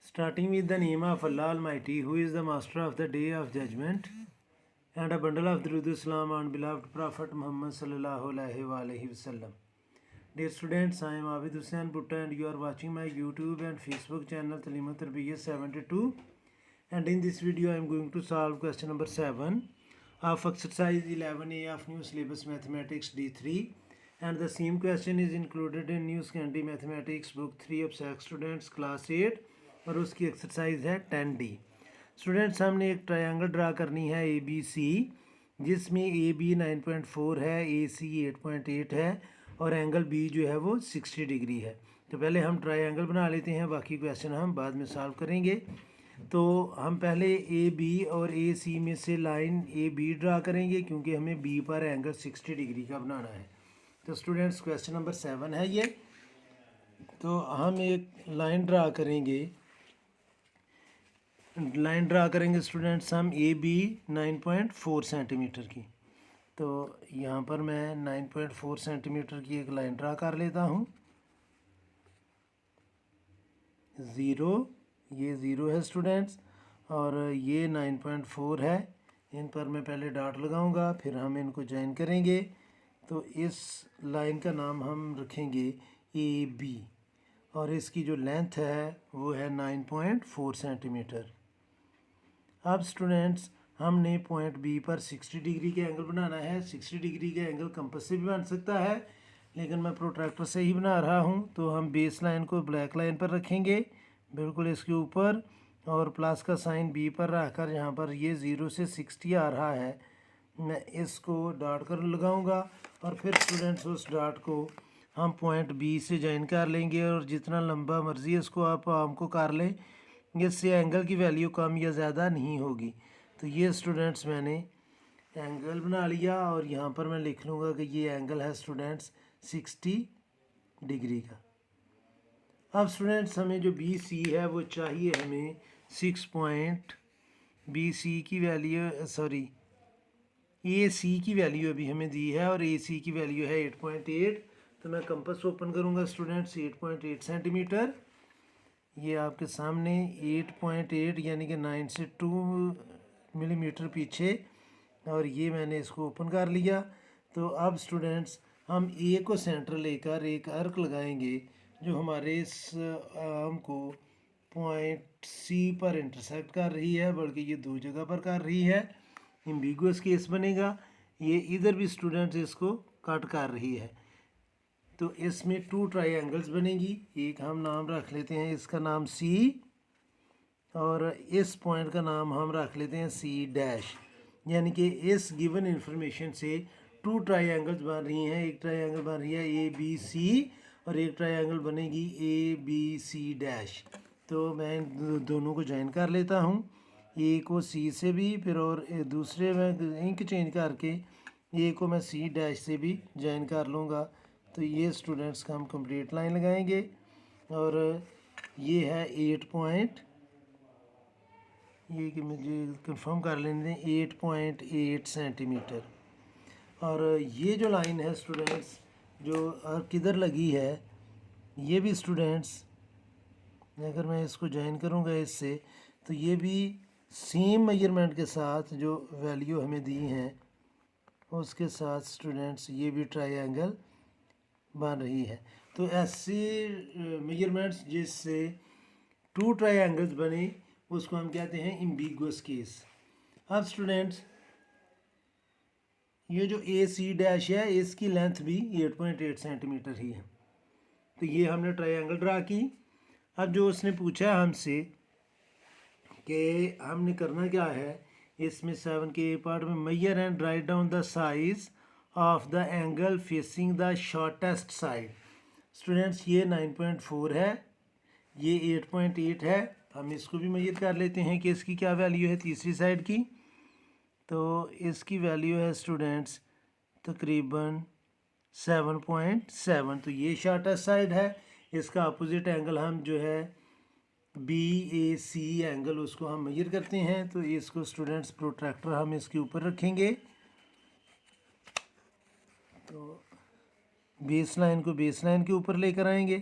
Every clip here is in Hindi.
Starting with the name of Allah Almighty, who is the master of the day of judgment, and a bundle of Durud Islam on beloved Prophet Muhammad sallallahu alaihi wasallam. Dear students, I am Abid Hussain Bhutta and you are watching my YouTube and Facebook channel Taleem Tarbiyat 72. And in this video I am going to solve question number 7 of exercise 11A of new syllabus mathematics D3. And the same question is included in New Scanty Mathematics book 3 of SAC students class 8 और उसकी एक्सरसाइज है 10D। स्टूडेंट्स हमने एक ट्रायंगल ड्रा करनी है ABC जिसमें AB 9.4 है, AC 8.8 है और एंगल B जो है वो 60 डिग्री है। तो पहले हम ट्रायंगल बना लेते हैं, बाकी क्वेश्चन हम बाद में सॉल्व करेंगे। तो हम पहले AB और AC में से लाइन AB ड्रा करेंगे क्योंकि हमें B पर एंगल 60 डिग्री का बनाना है। तो स्टूडेंट्स क्वेश्चन नंबर 7 है ये। तो हम एक लाइन ड्रा करेंगे स्टूडेंट्स हम AB 9.4 सेंटीमीटर की। तो यहाँ पर मैं 9.4 सेंटीमीटर की एक लाइन ड्रा कर लेता हूँ। ये ज़ीरो है स्टूडेंट्स और ये 9.4 है। इन पर मैं पहले डॉट लगाऊंगा, फिर हम इनको ज्वाइन करेंगे। तो इस लाइन का नाम हम रखेंगे AB और इसकी जो लेंथ है वो है 9.4 सेंटीमीटर। अब स्टूडेंट्स हमने पॉइंट B पर 60 डिग्री के एंगल बनाना है। 60 डिग्री का एंगल कंपास से भी बन सकता है, लेकिन मैं प्रोट्रैक्टर से ही बना रहा हूँ। तो हम बेस लाइन को ब्लैक लाइन पर रखेंगे, बिल्कुल इसके ऊपर, और प्लस का साइन B पर रखकर यहाँ पर ये 0 से 60 आ रहा है, मैं इसको डॉट कर लगाऊंगा और फिर स्टूडेंट्स उस डॉट को हम पॉइंट B से ज्वाइन कर लेंगे और जितना लंबा मर्जी इसको आप आर्म को कर लें, इससे एंगल की वैल्यू कम या ज़्यादा नहीं होगी। तो ये स्टूडेंट्स मैंने एंगल बना लिया और यहाँ पर मैं लिख लूँगा कि ये एंगल है स्टूडेंट्स 60 डिग्री का। अब स्टूडेंट्स हमें जो BC है वो चाहिए हमें 6 पॉइंट BC की वैल्यू AC की वैल्यू अभी हमें दी है और AC की वैल्यू है 8.8। तो मैं कंपास ओपन करूँगा स्टूडेंट्स 8.8 सेंटीमीटर। ये आपके सामने 8.8 यानी कि 9 से 2 मिलीमीटर पीछे, और ये मैंने इसको ओपन कर लिया। तो अब स्टूडेंट्स हम A को सेंटर लेकर एक आर्क लगाएंगे जो हमारे इस आर्म को पॉइंट C पर इंटरसेक्ट कर रही है, बल्कि ये दो जगह पर कर रही है। एम्बिगुअस केस बनेगा, ये इधर भी स्टूडेंट्स इसको कट कर रही है। तो इसमें 2 ट्रायंगल्स बनेगी। एक हम नाम रख लेते हैं, इसका नाम C, और इस पॉइंट का नाम हम रख लेते हैं C'। यानी कि इस गिवन इंफॉर्मेशन से 2 ट्रायंगल्स बन रही हैं। एक ट्रायंगल बन रही है ABC और एक ट्रायंगल बनेगी ABC'। तो मैं दोनों को ज्वाइन कर लेता हूँ, A को C से भी, फिर और दूसरे में इंक चेंज करके A को मैं C' से भी ज्वाइन कर लूँगा। तो ये स्टूडेंट्स का हम कंप्लीट लाइन लगाएंगे और ये है 8 पॉइंट, ये कि मुझे कंफर्म कर लेने दें, 8.8 सेंटीमीटर। और ये जो लाइन है स्टूडेंट्स जो किधर लगी है, ये भी स्टूडेंट्स अगर मैं इसको ज्वाइन करूँगा इससे, तो ये भी सेम मेजरमेंट के साथ जो वैल्यू हमें दी हैं उसके साथ स्टूडेंट्स ये भी ट्रायंगल बन रही है। तो ऐसे मेजरमेंट्स जिससे 2 ट्रायंगल्स बने उसको हम कहते हैं एम्बिगुअस केस। अब स्टूडेंट्स ये जो AC' है इसकी लेंथ भी 8.8 सेंटीमीटर ही है। तो ये हमने ट्रायंगल ड्रा की। अब जो उसने पूछा हमसे कि हमने करना क्या है, इसमें 7 के पार्ट में measure and write down the size of the angle facing the shortest side. Students ये 9.4 है, ये 8.8 है। हम इसको भी मेजर कर लेते हैं कि इसकी क्या वैल्यू है तीसरी साइड की। तो इसकी वैल्यू है स्टूडेंट्स तकरीबन 7.7। तो ये शॉर्टेस्ट साइड है। इसका अपोजिट एंगल हम जो है BAC एंगल उसको हम मेजर करते हैं। तो इसको स्टूडेंट्स प्रोट्रैक्टर हम इसके ऊपर रखेंगे। तो बेस लाइन को बेस लाइन के ऊपर लेकर आएंगे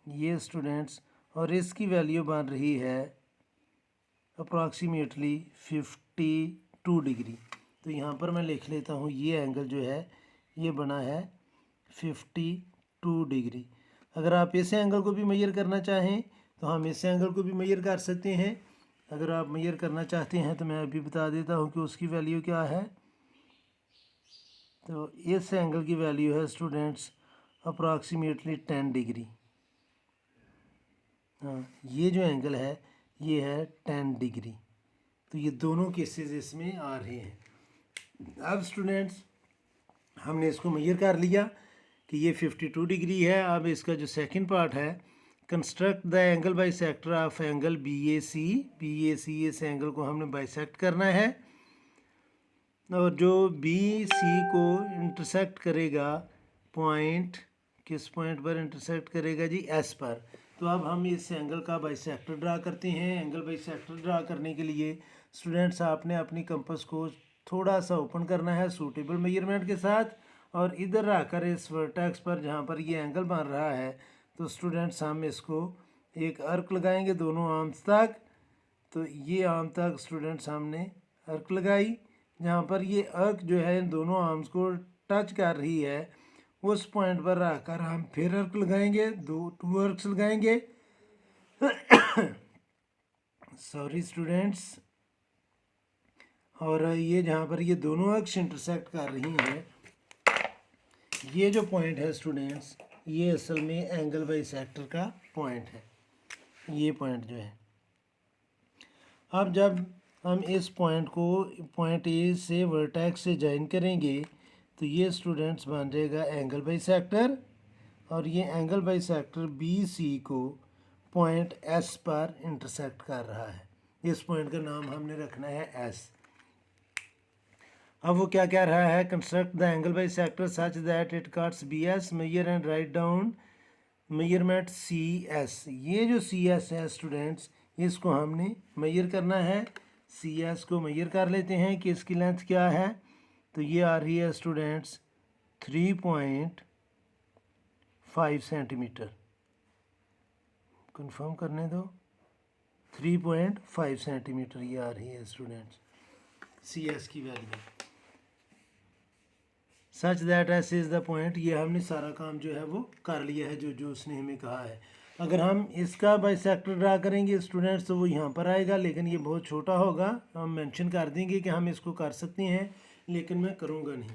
ये स्टूडेंट्स, और इसकी वैल्यू बन रही है अप्रॉक्सीमेटली 52 डिग्री। तो यहाँ पर मैं लिख लेता हूँ ये एंगल जो है ये बना है 52 डिग्री। अगर आप इस एंगल को भी मेजर करना चाहें तो हम इस एंगल को भी मेजर कर सकते हैं। अगर आप मेजर करना चाहते हैं तो मैं अभी बता देता हूँ कि उसकी वैल्यू क्या है। तो इस एंगल की वैल्यू है स्टूडेंट्स अप्रॉक्सीमेटली 10 डिग्री। हाँ, ये जो एंगल है ये है 10 डिग्री। तो ये दोनों केसेस इसमें आ रहे हैं। अब स्टूडेंट्स हमने इसको मेजर कर लिया कि ये 52 डिग्री है। अब इसका जो सेकंड पार्ट है, construct the angle bisector of angle BAC। इस एंगल को हमने बाइसेक्ट करना है और जो BC को इंटरसेक्ट करेगा पॉइंट, किस पॉइंट पर इंटरसेक्ट करेगा जी? S पर। तो अब हम इस एंगल का बाइसेक्टर ड्रा करते हैं। एंगल बाइसेक्टर ड्रा करने के लिए स्टूडेंट्स आपने अपनी कंपास को थोड़ा सा ओपन करना है सूटेबल मेजरमेंट के साथ और इधर रखकर इस वर्टेक्स पर जहाँ पर ये एंगल बन रहा है तो स्टूडेंट्स हम इसको एक अर्क लगाएंगे दोनों आर्म्स तक। तो ये आर्म तक स्टूडेंट्स हमने अर्क लगाई। जहाँ पर ये अर्क जो है इन दोनों आर्म्स को टच कर रही है उस पॉइंट पर रखकर हम फिर अर्क लगाएंगे, टू अर्क्स लगाएंगे। Sorry students. और ये जहाँ पर ये दोनों अक्ष इंटरसेक्ट कर रही हैं ये जो पॉइंट है स्टूडेंट्स ये असल में एंगल बाइसेक्टर का पॉइंट है। ये पॉइंट जो है, अब जब हम इस पॉइंट को पॉइंट ए से वर्टेक्स से ज्वाइन करेंगे तो ये स्टूडेंट्स बन जाएगा एंगल बाइसेक्टर और ये एंगल बाइसेक्टर BC को पॉइंट S पर इंटरसेक्ट कर रहा है। इस पॉइंट का नाम हमने रखना है S। अब वो क्या कह रहा है? Construct the angle bisector such that it cuts BS, measure and write down measurement CS। ये जो CS है स्टूडेंट्स इसको हमने मेजर करना है। CS को मेजर कर लेते हैं कि इसकी लेंथ क्या है। तो ये आ रही है स्टूडेंट्स 3.5 सेंटीमीटर। कंफर्म करने दो, 3.5 सेंटीमीटर ये आ रही है स्टूडेंट्स CS की value. Such that S is the point. ये हमने सारा काम जो है वो कर लिया है जो उसने हमें कहा है। अगर हम इसका बाइसेक्टर ड्रा करेंगे स्टूडेंट्स तो वो यहाँ पर आएगा, लेकिन ये बहुत छोटा होगा। हम मेंशन कर देंगे कि हम इसको कर सकते हैं, लेकिन मैं करूँगा नहीं।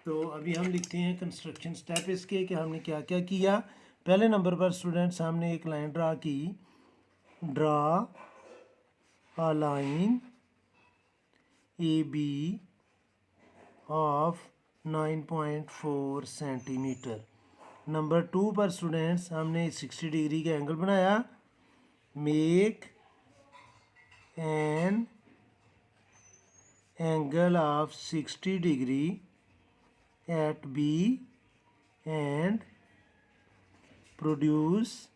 तो अभी हम लिखते हैं कंस्ट्रक्शन स्टेप इसके कि हमने क्या क्या किया। पहले नंबर पर स्टूडेंट्स हमने एक लाइन ड्रा की। Draw a line AB of 9.4 centimetre. Number 2 पर स्टूडेंट्स हमने 60 डिग्री का एंगल बनाया। Make an angle of 60 degree at B and produce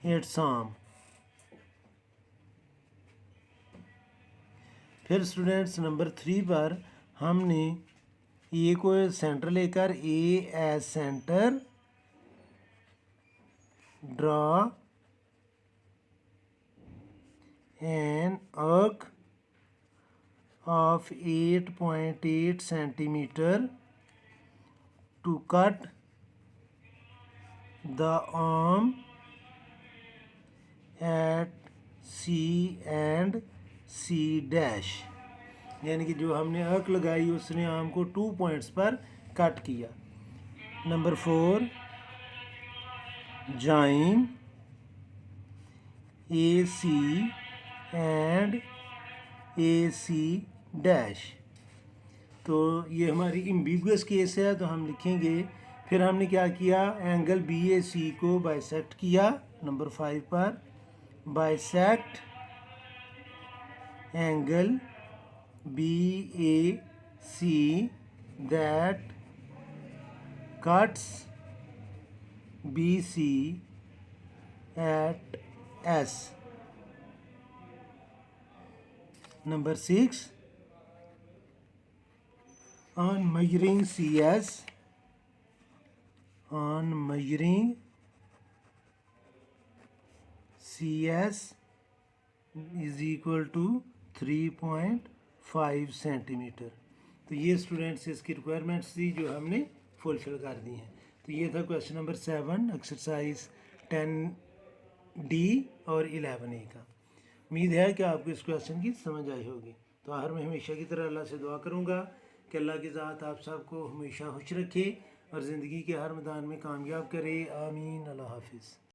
its arm. फिर स्टूडेंट्स नंबर 3 पर हमने ए को सेंटर लेकर A as centre draw an arc of 8.8 centimetre to cut the arm at C and C dash। यानी कि जो हमने अर्क लगाई उसने आर्म को 2 पॉइंट्स पर कट किया। Number 4 join AC and AC dash. तो ये हमारी एम्बिगुअस केस है तो हम लिखेंगे। फिर हमने क्या किया? एंगल BAC को बाइसेक्ट किया। नंबर 5 पर bisect angle BAC that cuts BC at S। Number 6 on measuring CS, on measuring CS is equal to 3.5 centimetre. तो ये स्टूडेंट्स इसकी रिक्वायरमेंट्स थी जो हमने फुलफिल कर दी हैं। तो ये था क्वेश्चन नंबर 7 एक्सरसाइज 10D और 11A का। उम्मीद है कि आपको इस क्वेश्चन की समझ आई होगी। तो आखिर में हमेशा की तरह अल्लाह से दुआ करूँगा कि अल्लाह की ज़ात आप सबको हमेशा खुश रखे और ज़िंदगी के हर मैदान में कामयाब करे। आमीन। अल्लाह हाफिज़।